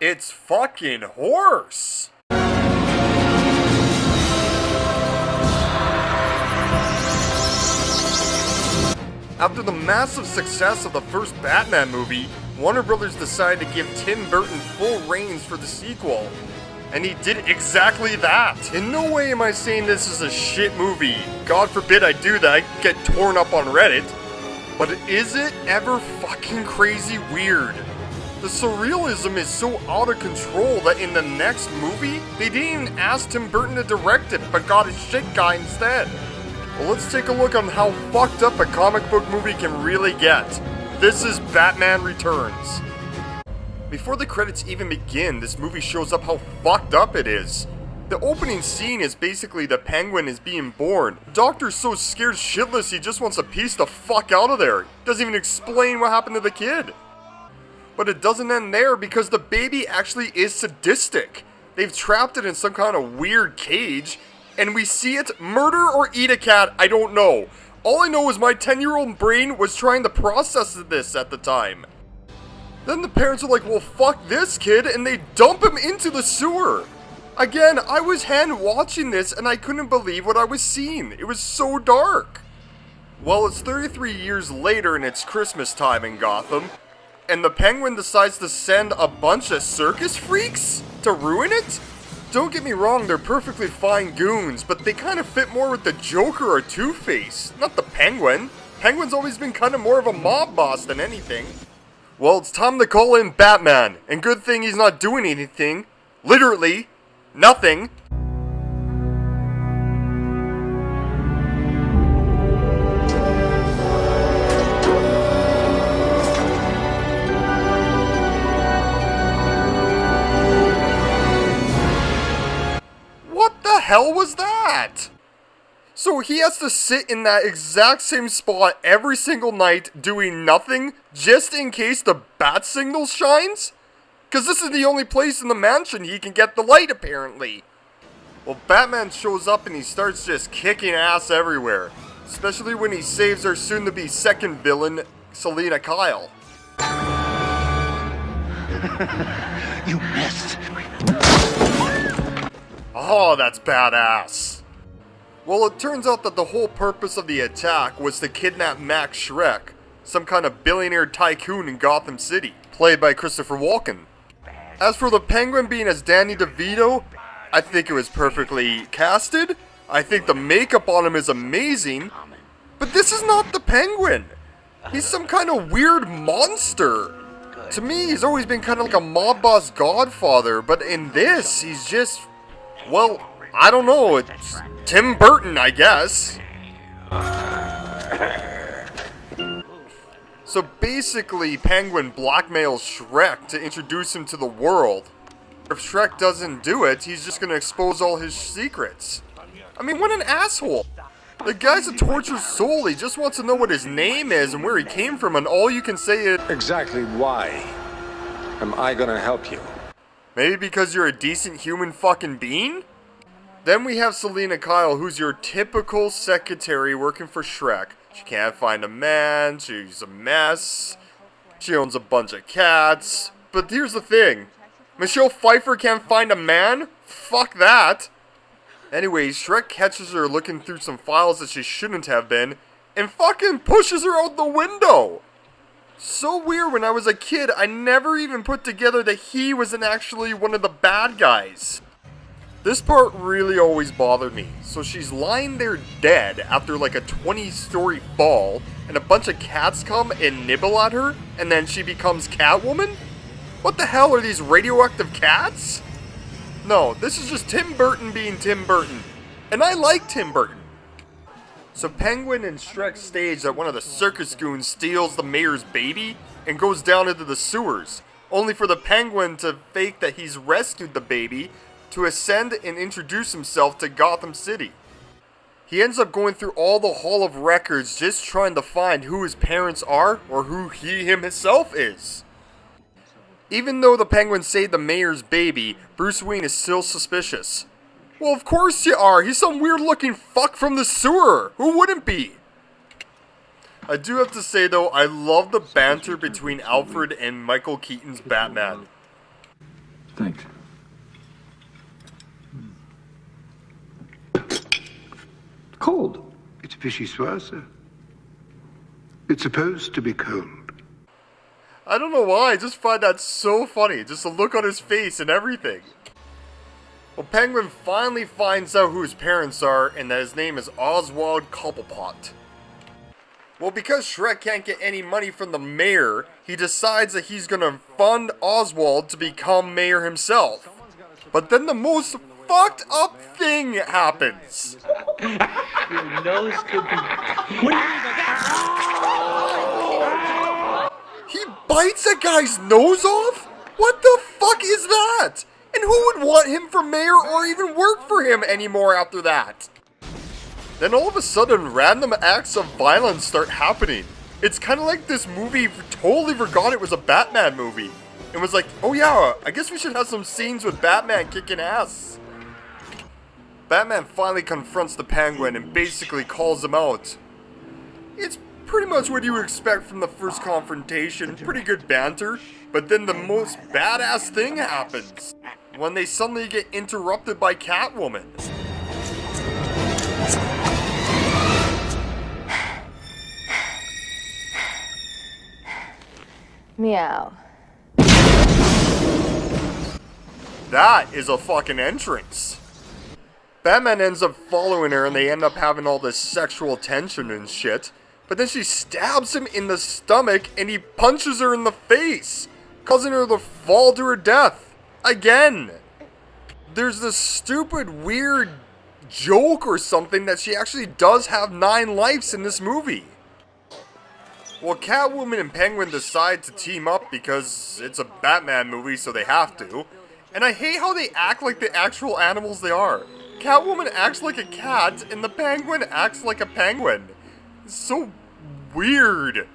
It's fucking horse! After the massive success of the first Batman movie, Warner Brothers decided to give Tim Burton full reins for the sequel. And he did exactly that. In no way am I saying this is a shit movie. God forbid I do that, I'd get torn up on Reddit. But is it ever fucking crazy weird? The surrealism is so out of control that in the next movie, they didn't even ask Tim Burton to direct it, but got a shit guy instead. Well, let's take a look on how fucked up a comic book movie can really get. This is Batman Returns. Before the credits even begin, this movie shows up how fucked up it is. The opening scene is basically the Penguin is being born. The Doctor's so scared shitless he just wants a piece the fuck out of there. Doesn't even explain what happened to the kid. But it doesn't end there because the baby actually is sadistic. They've trapped it in some kind of weird cage, and we see it murder or eat a cat, I don't know. All I know is my 10-year-old brain was trying to process this at the time. Then the parents are like, well fuck this kid, and they dump him into the sewer. Again, I was hand watching this and I couldn't believe what I was seeing. It was so dark. Well, it's 33 years later and it's Christmas time in Gotham, and the Penguin decides to send a bunch of circus freaks to ruin it? Don't get me wrong, they're perfectly fine goons, but they kind of fit more with the Joker or Two-Face, not the Penguin. Penguin's always been kind of more of a mob boss than anything. Well, it's time to call in Batman, and good thing he's not doing anything. Literally, nothing. What the hell was that? So he has to sit in that exact same spot every single night doing nothing just in case the bat signal shines? Because this is the only place in the mansion he can get the light apparently. Well, Batman shows up and he starts just kicking ass everywhere. Especially when he saves our soon-to-be second villain, Selina Kyle. You missed. Oh, that's badass. Well, it turns out that the whole purpose of the attack was to kidnap Max Shreck, some kind of billionaire tycoon in Gotham City, played by Christopher Walken. As for the Penguin being as Danny DeVito, I think it was perfectly casted. I think the makeup on him is amazing, but this is not the Penguin. He's some kind of weird monster. To me, he's always been kind of like a mob boss godfather, but in this, he's just, well, I don't know, it's Tim Burton, I guess. So basically, Penguin blackmails Shreck to introduce him to the world. If Shreck doesn't do it, he's just gonna expose all his secrets. I mean, what an asshole. The guy's a tortured soul, he just wants to know what his name is and where he came from, and all you can say is, exactly why am I gonna help you? maybe because you're a decent human fucking being? Then we have Selina Kyle, who's your typical secretary working for Shreck. She can't find a man, she's a mess, she owns a bunch of cats. But here's the thing, Michelle Pfeiffer can't find a man? Fuck that. Anyways, Shreck catches her looking through some files that she shouldn't have been, and fucking pushes her out the window. So weird, when I was a kid, I never even put together that he wasn't actually one of the bad guys. This part really always bothered me. So she's lying there dead after like a 20-story fall, and a bunch of cats come and nibble at her, and then she becomes Catwoman? What the hell are these radioactive cats? No, this is just Tim Burton being Tim Burton. And I like Tim Burton. So Penguin and Shreck stage that one of the circus goons steals the mayor's baby and goes down into the sewers, only for the Penguin to fake that he's rescued the baby to ascend and introduce himself to Gotham City. He ends up going through all the Hall of Records just trying to find who his parents are or who he himself is. Even though the Penguin saved the mayor's baby, Bruce Wayne is still suspicious. Well, of course you are. He's some weird looking fuck from the sewer. Who wouldn't be? I do have to say though, I love the banter between Alfred and Michael Keaton's Batman. Thanks. Cold. It's vichyssoise, sir. It's supposed to be cold. I don't know why, I just find that so funny. Just the look on his face and everything. Well, Penguin finally finds out who his parents are and that his name is Oswald Cobblepot. Well, because Shrek can't get any money from the mayor, he decides that he's gonna fund Oswald to become mayor himself. But then the most fucked up thing happens. Your nose could be... He bites a guy's nose off? What the fuck is that? And who would want him for mayor or even work for him anymore after that? Then all of a sudden, random acts of violence start happening. It's kind of like this movie totally forgot it was a Batman movie. And was like, oh yeah, I guess we should have some scenes with Batman kicking ass. Batman finally confronts the Penguin and basically calls him out. It's pretty much what you would expect from the first confrontation, pretty good banter, but then the most badass thing happens. When they suddenly get interrupted by Catwoman. Meow. That is a fucking entrance. Batman ends up following her and they end up having all this sexual tension and shit. But then she stabs him in the stomach and he punches her in the face, causing her to fall to her death. Again. There's this stupid, weird joke or something that she actually does have 9 lives in this movie. Well, Catwoman and Penguin decide to team up because it's a Batman movie, so they have to. And I hate how they act like the actual animals they are. Catwoman acts like a cat, and the Penguin acts like a penguin. It's so weird.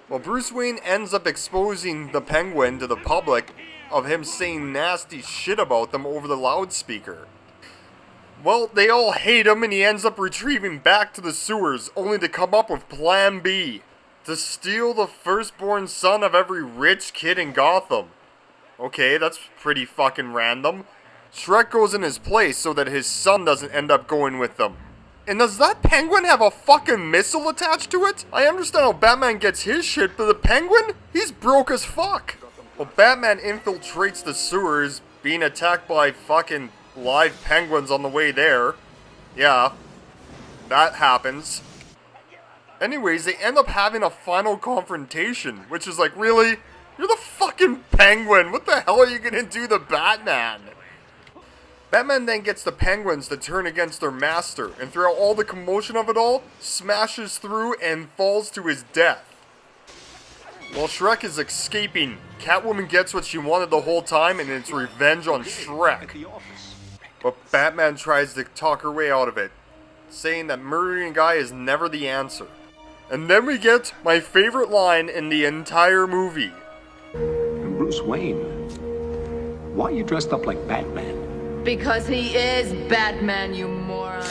Well, Bruce Wayne ends up exposing the Penguin to the public of him saying nasty shit about them over the loudspeaker. Well, they all hate him, and he ends up retrieving back to the sewers, only to come up with Plan B. To steal the firstborn son of every rich kid in Gotham. Okay, that's pretty fucking random. Shrek goes in his place so that his son doesn't end up going with them. And does that Penguin have a fucking missile attached to it? I understand how Batman gets his shit, but the Penguin? He's broke as fuck. Well, Batman infiltrates the sewers, being attacked by fucking live penguins on the way there. Yeah, that happens. Anyways, they end up having a final confrontation, which is like, really? You're the fucking Penguin! What the hell are you gonna do to Batman? Batman then gets the Penguins to turn against their master, and throughout all the commotion of it all, smashes through and falls to his death. While Shrek is escaping, Catwoman gets what she wanted the whole time, and it's revenge on Shrek. But Batman tries to talk her way out of it, saying that murdering a guy is never the answer. And then we get my favorite line in the entire movie. Bruce Wayne, why are you dressed up like Batman? Because he is Batman, you moron.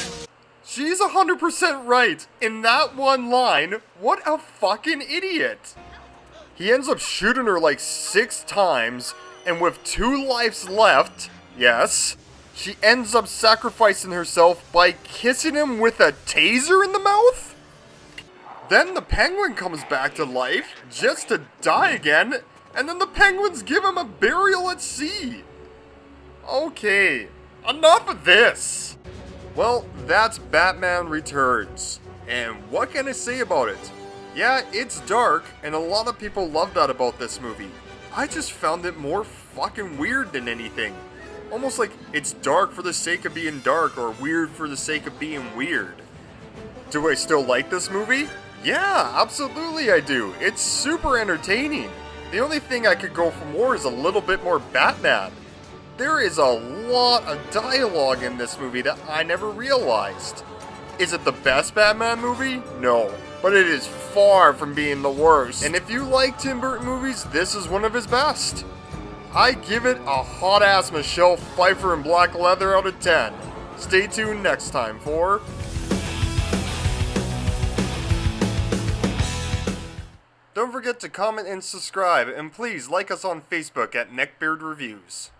She's 100% right. In that one line, what a fucking idiot. He ends up shooting her like 6 times, and with 2 lives left, yes, she ends up sacrificing herself by kissing him with a taser in the mouth? Then the Penguin comes back to life, just to die again, and then the Penguins give him a burial at sea. Okay, enough of this. Well, that's Batman Returns. And what can I say about it? Yeah, it's dark, and a lot of people love that about this movie. I just found it more fucking weird than anything. Almost like it's dark for the sake of being dark, or weird for the sake of being weird. Do I still like this movie? Yeah, absolutely I do. It's super entertaining. The only thing I could go for more is a little bit more Batman. There is a lot of dialogue in this movie that I never realized. Is it the best Batman movie? No. But it is far from being the worst. And if you like Tim Burton movies, this is one of his best. I give it a hot-ass Michelle Pfeiffer in black leather out of 10. Stay tuned next time for... Don't forget to comment and subscribe, and please like us on Facebook at Neckbeard Reviews.